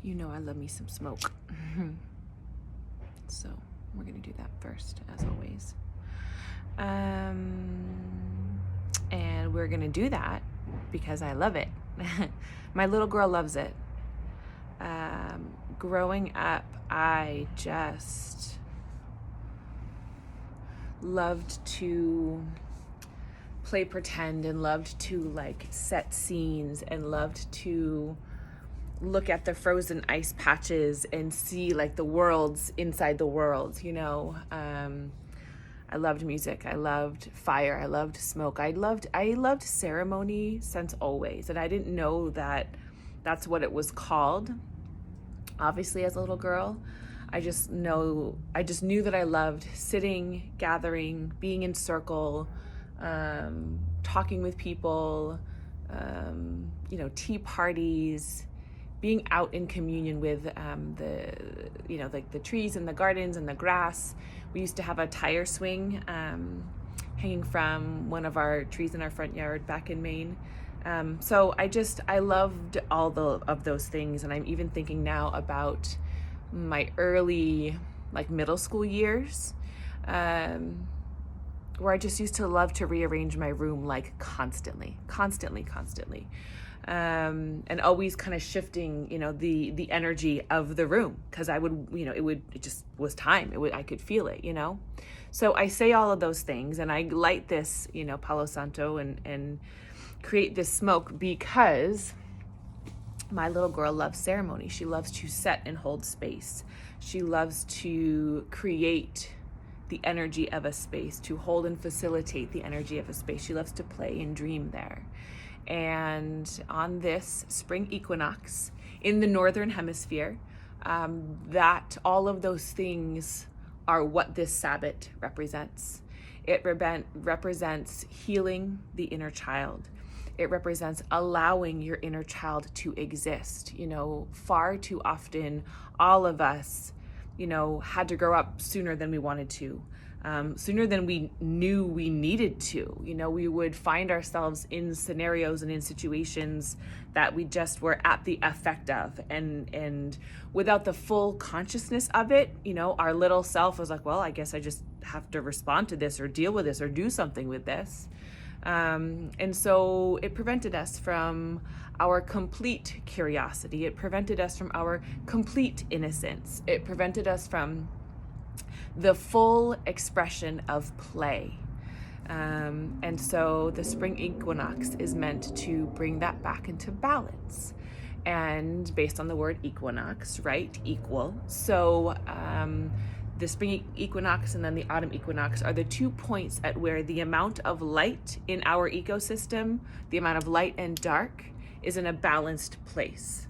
You know I love me some smoke. So we're gonna do that first, as always. And we're gonna do that because I love it. My little girl loves it. Growing up, I just loved to play pretend and loved to like set scenes and loved to look at the frozen ice patches and see like the worlds inside the world, you know. I loved music. I loved fire. I loved smoke. I loved ceremony since always. And I didn't know that that's what it was called. Obviously, as a little girl, I just knew that I loved sitting, gathering, being in circle, talking with people, tea parties, being out in communion with the trees and the gardens and the grass. We used to have a tire swing hanging from one of our trees in our front yard back in Maine. So I loved all of those things. And I'm even thinking now about my early, like middle school years, where I just used to love to rearrange my room like constantly. And always kind of shifting, the energy of the room, because it just was time. I could feel it, So I say all of those things, and I light this, Palo Santo and create this smoke because my little girl loves ceremony. She loves to set and hold space. She loves to create the energy of a space, to hold and facilitate the energy of a space. She loves to play and dream there. And on this spring equinox in the northern hemisphere, that all of those things are what this Sabbath represents. It represents healing the inner child. It represents allowing your inner child to exist. Far too often, all of us, had to grow up sooner than we wanted to. Sooner than we knew we needed to. We would find ourselves in scenarios and in situations that we just were at the effect of, and without the full consciousness of it, our little self was like, well, I guess I just have to respond to this or deal with this or do something with this. And so it prevented us from our complete curiosity. It prevented us from our complete innocence. It prevented us from the full expression of play. And so the spring equinox is meant to bring that back into balance. And based on the word equinox, right? Equal. So the spring equinox and then the autumn equinox are the 2 points at where the amount of light in our ecosystem, the amount of light and dark, is in a balanced place.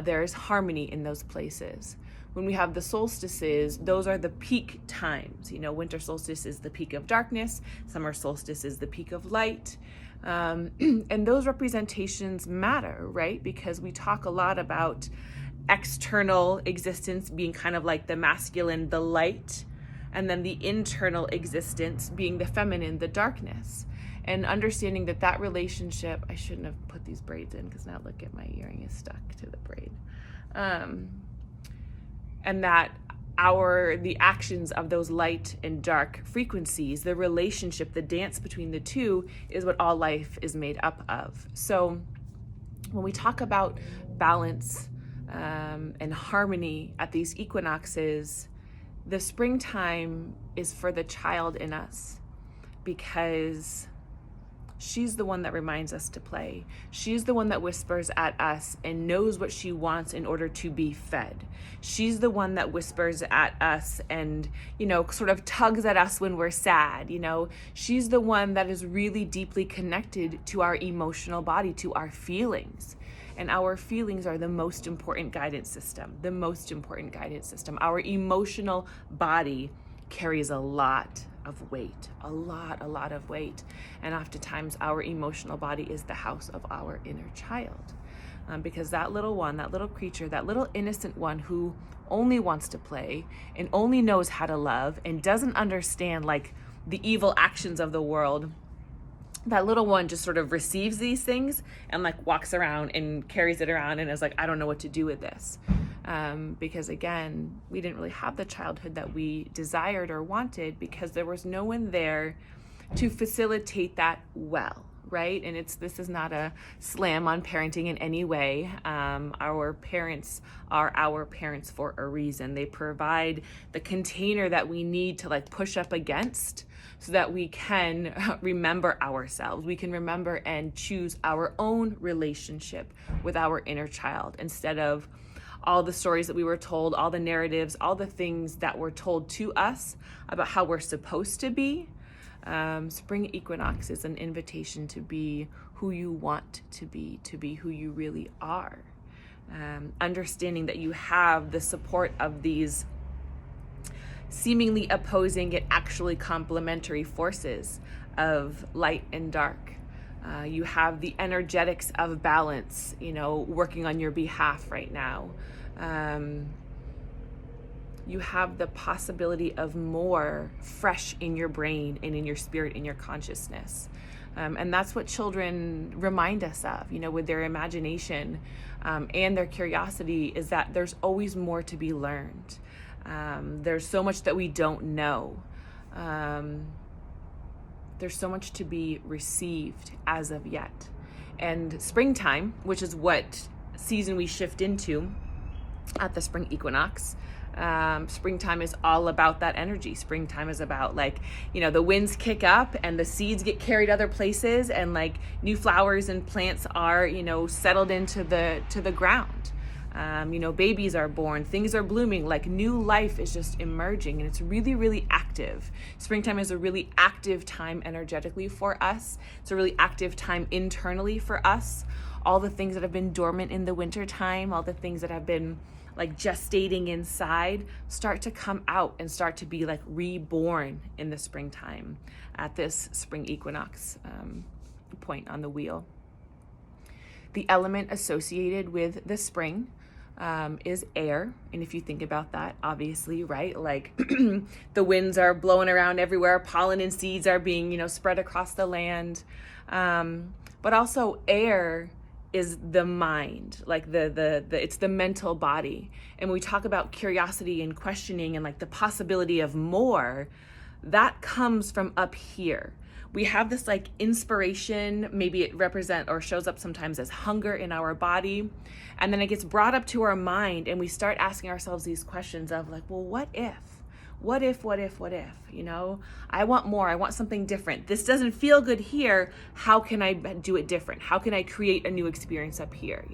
There is harmony in those places. When we have the solstices, those are the peak times. Winter solstice is the peak of darkness. Summer solstice is the peak of light. And those representations matter, right? Because we talk a lot about external existence being kind of like the masculine, the light, and then the internal existence being the feminine, the darkness. And understanding that relationship, I shouldn't have put these braids in because now look at my earring is stuck to the braid. And that the actions of those light and dark frequencies, the relationship, the dance between the two is what all life is made up of. So when we talk about balance and harmony at these equinoxes, the springtime is for the child in us, because she's the one that reminds us to play. She's the one that whispers at us and knows what she wants in order to be fed. She's the one that whispers at us and, sort of tugs at us when we're sad. She's the one that is really deeply connected to our emotional body, to our feelings. And our feelings are the most important guidance system, Our emotional body carries a lot of weight, a lot of weight. And oftentimes our emotional body is the house of our inner child. Because that little one, that little creature, that little innocent one who only wants to play and only knows how to love and doesn't understand like the evil actions of the world, that little one just sort of receives these things and like walks around and carries it around and is like, I don't know what to do with this. Because again, we didn't really have the childhood that we desired or wanted because there was no one there to facilitate that well, right? And this is not a slam on parenting in any way. Our parents are our parents for a reason. They provide the container that we need to like push up against so that we can remember ourselves. We can remember and choose our own relationship with our inner child instead of all the stories that we were told, all the narratives, all the things that were told to us about how we're supposed to be. Spring Equinox is an invitation to be who you want to be who you really are. Understanding that you have the support of these seemingly opposing yet actually complementary forces of light and dark. You have the energetics of balance, working on your behalf right now. You have the possibility of more fresh in your brain and in your spirit, in your consciousness. And that's what children remind us of, with their imagination and their curiosity, is that there's always more to be learned. There's so much that we don't know. There's so much to be received as of yet. And springtime, which is what season we shift into at the spring equinox, springtime is all about that energy. Springtime is about the winds kick up and the seeds get carried other places and new flowers and plants are, settled into the ground. Babies are born, things are blooming, new life is just emerging, and it's really, really active. Springtime is a really active time energetically for us. It's a really active time internally for us. All the things that have been dormant in the winter time, all the things that have been gestating inside start to come out and start to be reborn in the springtime at this spring equinox point on the wheel. The element associated with the spring is air. And if you think about that, obviously, right? The winds are blowing around everywhere, pollen and seeds are being, spread across the land. But also air is the mind, it's the mental body. And when we talk about curiosity and questioning and the possibility of more, that comes from up here. We have this inspiration, maybe it represents or shows up sometimes as hunger in our body. And then it gets brought up to our mind and we start asking ourselves these questions of well, what if? What if? I want more. I want something different. This doesn't feel good here. How can I do it different? How can I create a new experience up here?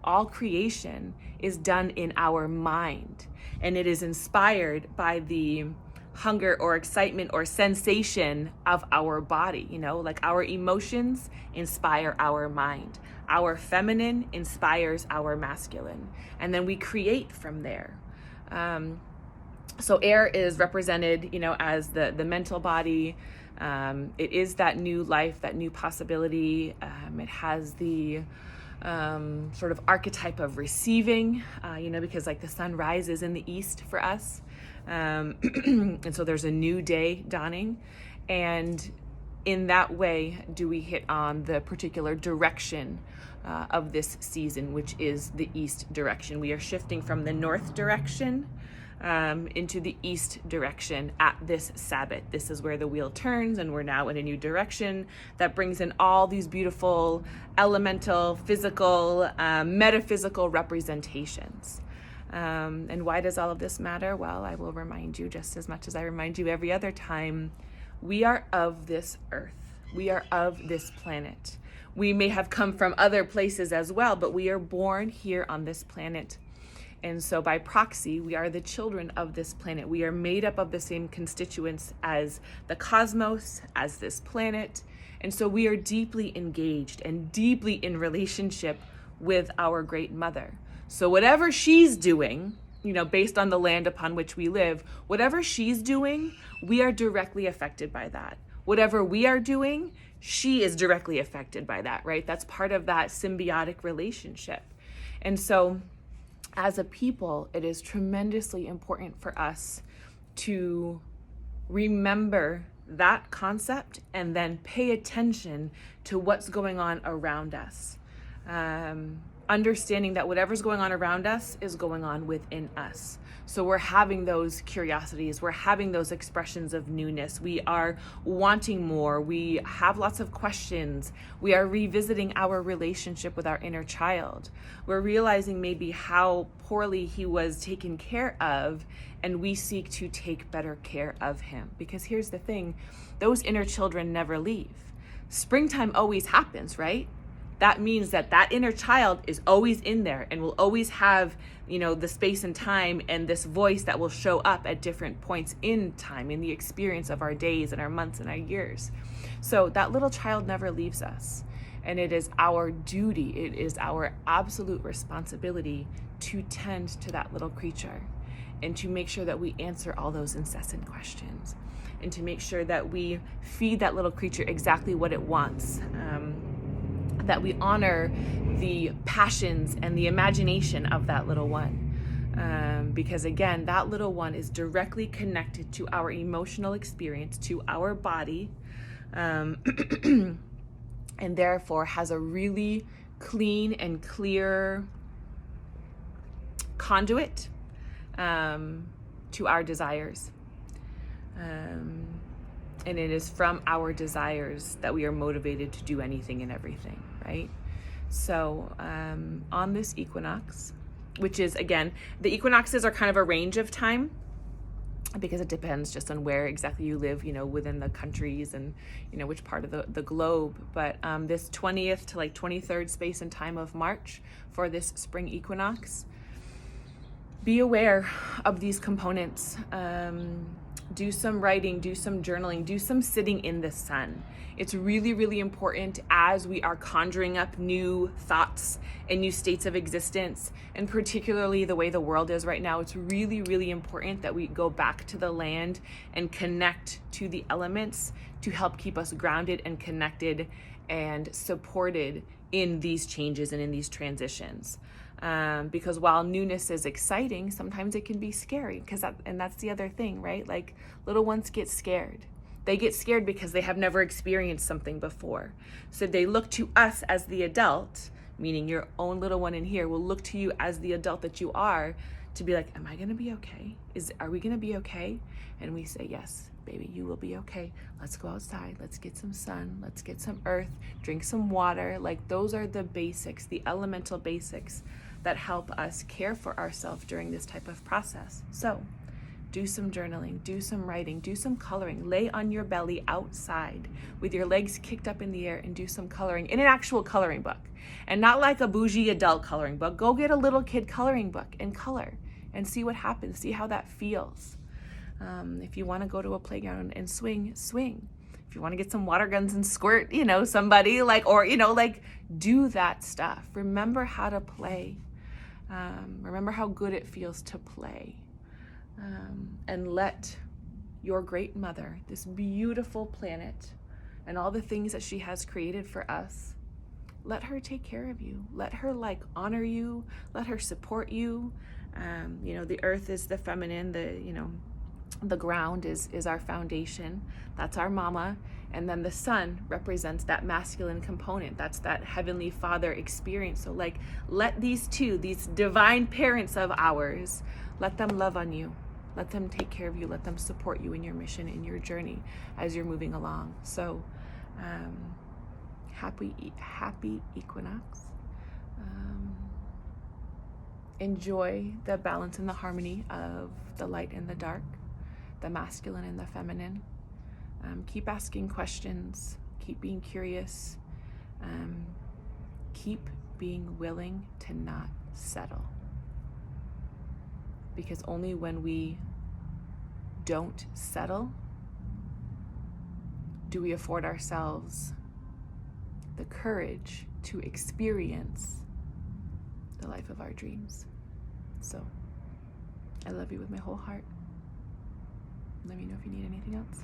All creation is done in our mind, and it is inspired by the hunger or excitement or sensation of our body. Our emotions inspire our mind. Our feminine inspires our masculine, and then we create from there. So air is represented, as the mental body. It is that new life, that new possibility. It has the sort of archetype of receiving, because the sun rises in the east for us. And so there's a new day dawning. And in that way, do we hit on the particular direction of this season, which is the east direction. We are shifting from the north direction into the east direction at this Sabbath. This is where the wheel turns, and we're now in a new direction that brings in all these beautiful elemental, physical, metaphysical representations. And why does all of this matter? Well, I will remind you, just as much as I remind you every other time, we are of this earth. We are of this planet. We may have come from other places as well, but we are born here on this planet. And so by proxy, we are the children of this planet. We are made up of the same constituents as the cosmos, as this planet. And so we are deeply engaged and deeply in relationship with our great mother. So whatever she's doing, based on the land upon which we live, whatever she's doing, we are directly affected by that. Whatever we are doing, she is directly affected by that, right? That's part of that symbiotic relationship. And so as a people, it is tremendously important for us to remember that concept and then pay attention to what's going on around us. understanding that whatever's going on around us is going on within us. So we're having those curiosities, we're having those expressions of newness, we are wanting more, we have lots of questions, we are revisiting our relationship with our inner child. We're realizing maybe how poorly he was taken care of, and we seek to take better care of him. Because here's the thing, those inner children never leave. Springtime always happens, right? That means that that inner child is always in there and will always have, the space and time and this voice that will show up at different points in time, in the experience of our days and our months and our years. So that little child never leaves us. And it is our duty, it is our absolute responsibility to tend to that little creature and to make sure that we answer all those incessant questions and to make sure that we feed that little creature exactly what it wants. That we honor the passions and the imagination of that little one. Because again, that little one is directly connected to our emotional experience, to our body, and therefore has a really clean and clear conduit to our desires. And it is from our desires that we are motivated to do anything and everything, right? So on this equinox, which is, again, the equinoxes are kind of a range of time because it depends just on where exactly you live, within the countries and, which part of the globe. But this 20th to 23rd space and time of March for this spring equinox, be aware of these components. Do some writing, do some journaling, do some sitting in the sun. It's really, really important as we are conjuring up new thoughts and new states of existence, and particularly the way the world is right now, it's really, really important that we go back to the land and connect to the elements to help keep us grounded and connected and supported in these changes and in these transitions. Because while newness is exciting, sometimes it can be scary, and that's the other thing, right? Like, little ones get scared. They get scared because they have never experienced something before. So they look to us as the adult, meaning your own little one in here will look to you as the adult that you are to be like, am I gonna be okay? Are we gonna be okay? And we say, yes, baby, you will be okay. Let's go outside, let's get some sun, let's get some earth, drink some water. Like, those are the basics, the elemental basics that help us care for ourselves during this type of process. So do some journaling, do some writing, do some coloring, lay on your belly outside with your legs kicked up in the air and do some coloring in an actual coloring book, and not like a bougie adult coloring book. Go get a little kid coloring book and color and see what happens, see how that feels. If you want to go to a playground and swing. If you want to get some water guns and squirt, somebody, do that stuff. Remember how to play. Remember how good it feels to play. And let your great mother, this beautiful planet, and all the things that she has created for us, let her take care of you. Let her honor you. Let her support you. The earth is the feminine, the ground is our foundation. That's our mama. And then the sun represents that masculine component. That's that heavenly father experience. So let these two, these divine parents of ours, let them love on you. Let them take care of you. Let them support you in your mission, in your journey as you're moving along. So happy equinox. Enjoy the balance and the harmony of the light and the dark, the masculine and the feminine. Keep asking questions, keep being curious, keep being willing to not settle. Because only when we don't settle do we afford ourselves the courage to experience the life of our dreams. So, I love you with my whole heart. Let me know if you need anything else.